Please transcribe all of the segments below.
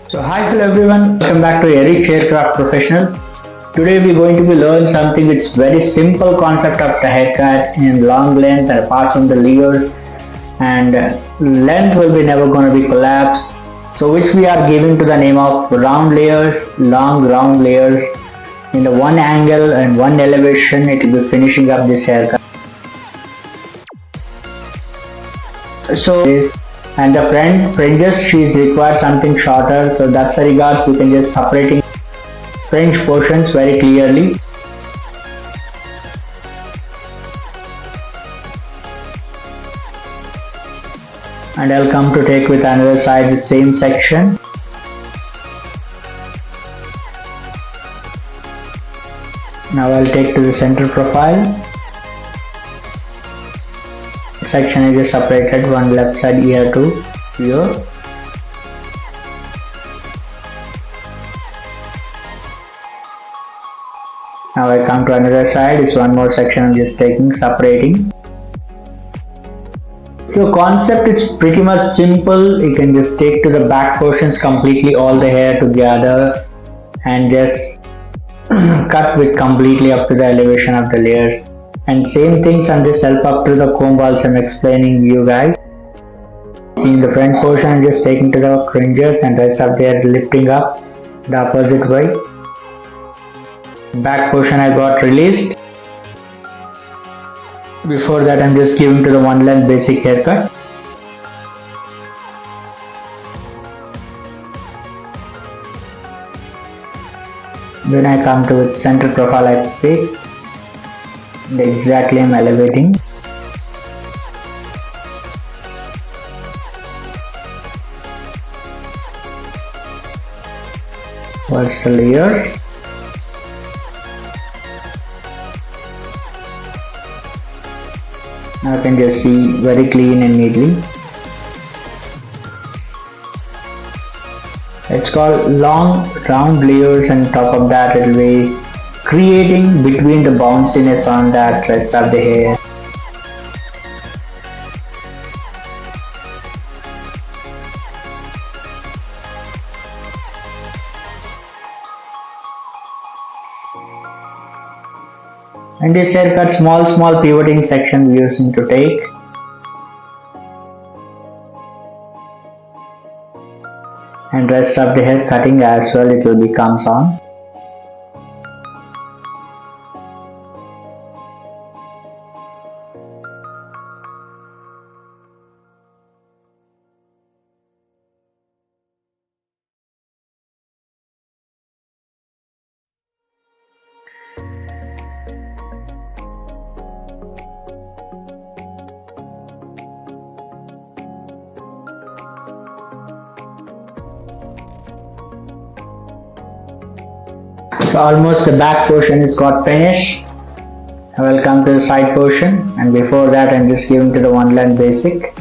So hi, hello everyone, welcome back to Eric Haircraft Professional. Today we're going to be learning something. It's very simple concept of the haircut in long length and apart from the layers, and length will be never going to be collapsed. So which we are giving to the name of round layers, long round layers in the one angle and one elevation. It will be finishing up this haircut. So and the fringes, she's required something shorter, so that's the regards we can just separating fringe portions very clearly. And I'll come to take with another side with same section. Now I'll take to the center profile. Section is just separated, one left side ear to here. Now I come to another side, it's one more section I'm just taking, separating. So concept is pretty much simple. You can just take to the back portions completely all the hair together and just cut with completely up to the elevation of the layers. And same things I'm just help up to the comb balls I'm explaining you guys. Seeing the front portion I'm just taking to the fringes and rest of there lifting up the opposite way. Back portion I got released. Before that I'm just giving to the one length basic haircut. When I come to center profile I pick. And exactly I'm elevating. What's the layers? Now you can just see very clean and neatly. It's called long round layers, and top of that it will be creating between the bounciness on that rest of the hair. And this haircut, small pivoting section we using to take. And rest of the hair cutting as well, it will be comes on. So almost the back portion is got finished. I will come to the side portion, and before that I'm just giving to the one length basic.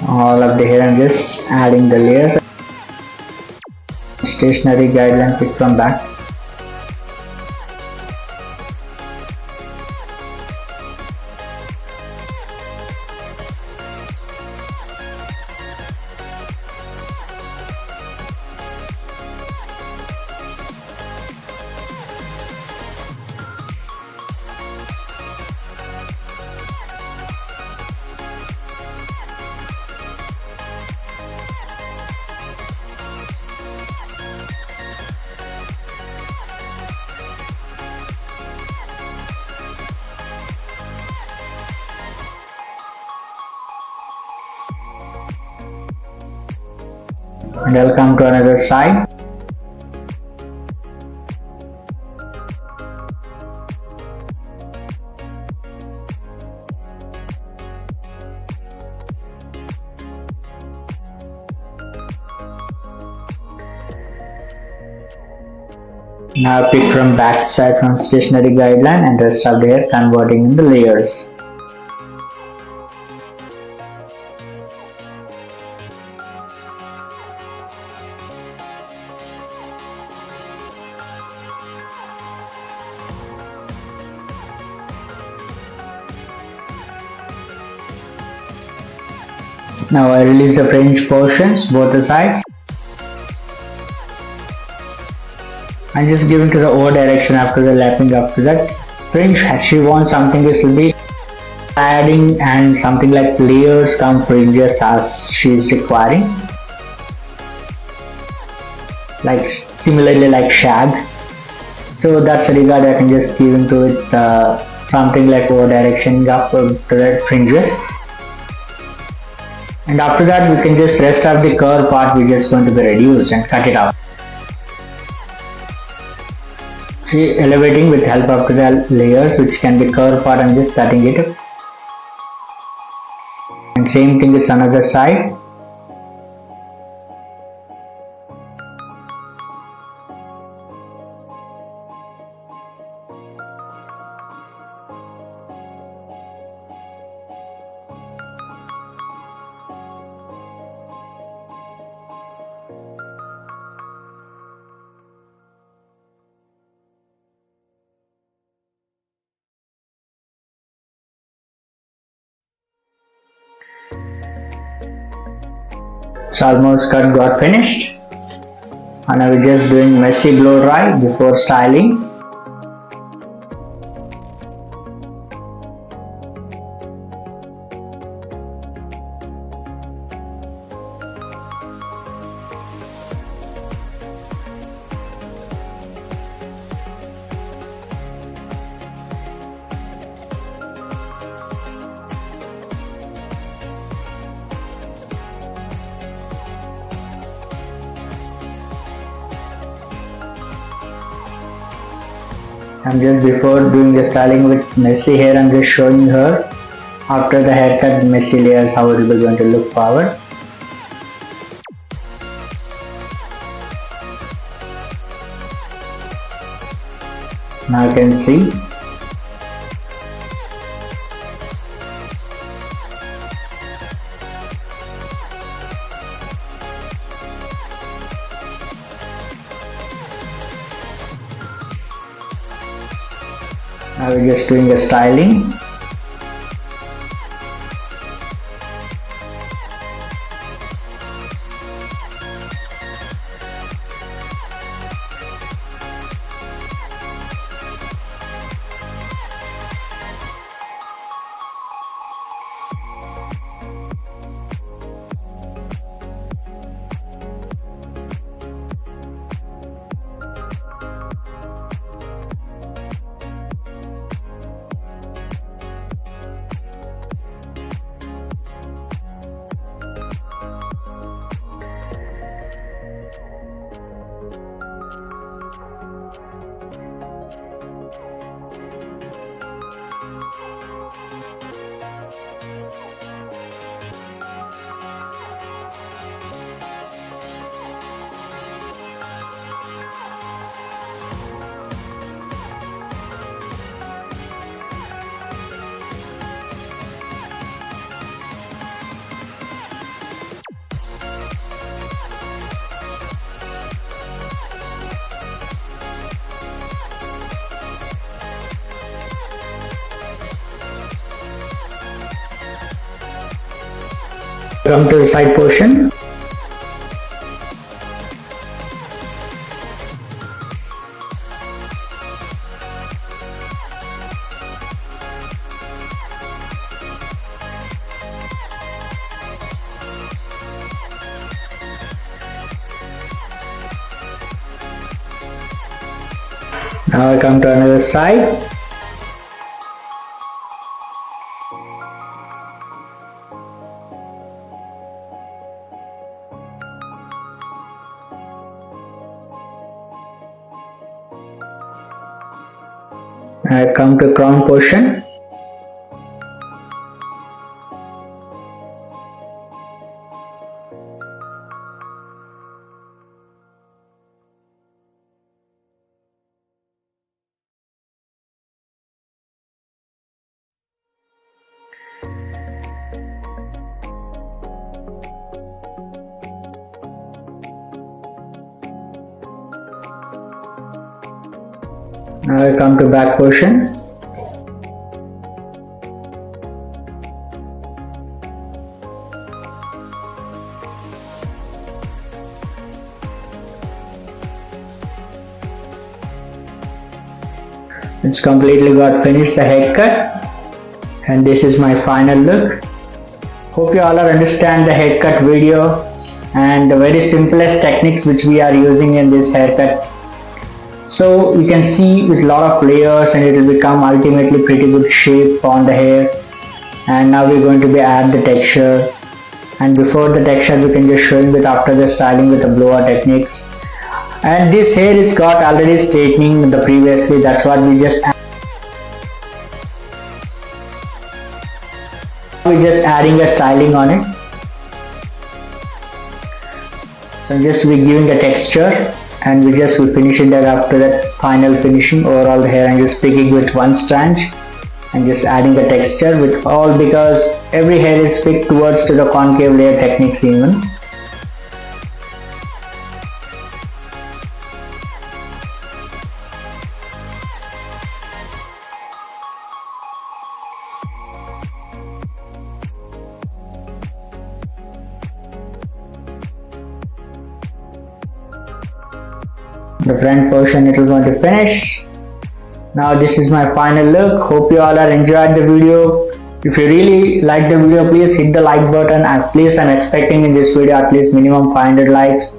All of the hair I'm just adding the layers. Stationary guideline pick from back. And I'll come to another side. Now pick from back side from stationary guideline and rest of the hair converting in the layers. Now I release the fringe portions, both the sides, and just give it to the O direction after the lapping. After that, fringe, she wants something a little bit padding and something like layers come fringes as she is requiring, like similarly like shag. So that's the regard I can just give into it something like O direction after the fringes. And after that we can just rest of the curve part, we're just going to be reduced and cut it out. See, elevating with help of the layers which can be curve part, I'm just cutting it. And same thing is another side. So almost cut got finished, and I was just doing messy blow dry before styling. I'm just before doing the styling with messy hair, I'm just showing her after the haircut messy layers how it will be going to look forward. Now you can see. Now we're just doing the styling. Come to the side portion. Now I come to another side. I come to crown portion. Now I come to back portion. It's completely got finished the haircut, and this is my final look. Hope you all are understand the haircut video and the very simplest techniques which we are using in this haircut. So you can see with lot of layers, and it will become ultimately pretty good shape on the hair. And now we're going to be add the texture, and before the texture we can just show you with after the styling with the blowout techniques. And this hair is got already straightening the previously, that's what we just adding a styling on it. So just we giving the texture, and we finishing that after that final finishing overall the hair, and just picking with one strand and just adding the texture with all, because every hair is picked towards to the concave layer techniques even. The front portion it will going to finish. Now this is my final look. Hope you all are enjoyed the video. If you really like the video, please hit the like button, and please I'm expecting in this video at least minimum 500 likes.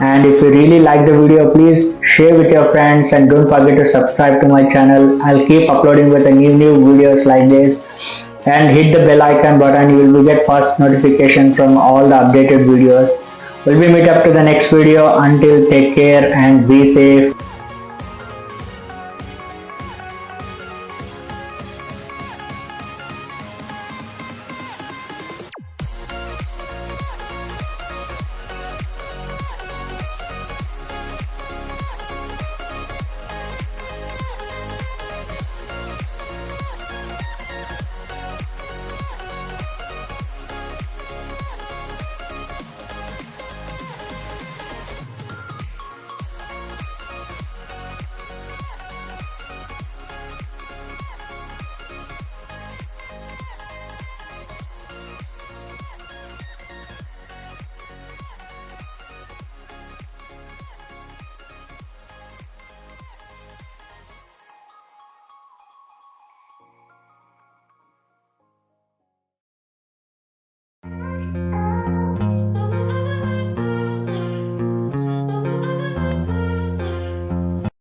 And if you really like the video, please share with your friends, and don't forget to subscribe to my channel. I'll keep uploading with the new videos like this, and hit the bell icon button. You will get first notification from all the updated videos. We'll be meet up to the next video. Until, take care and be safe.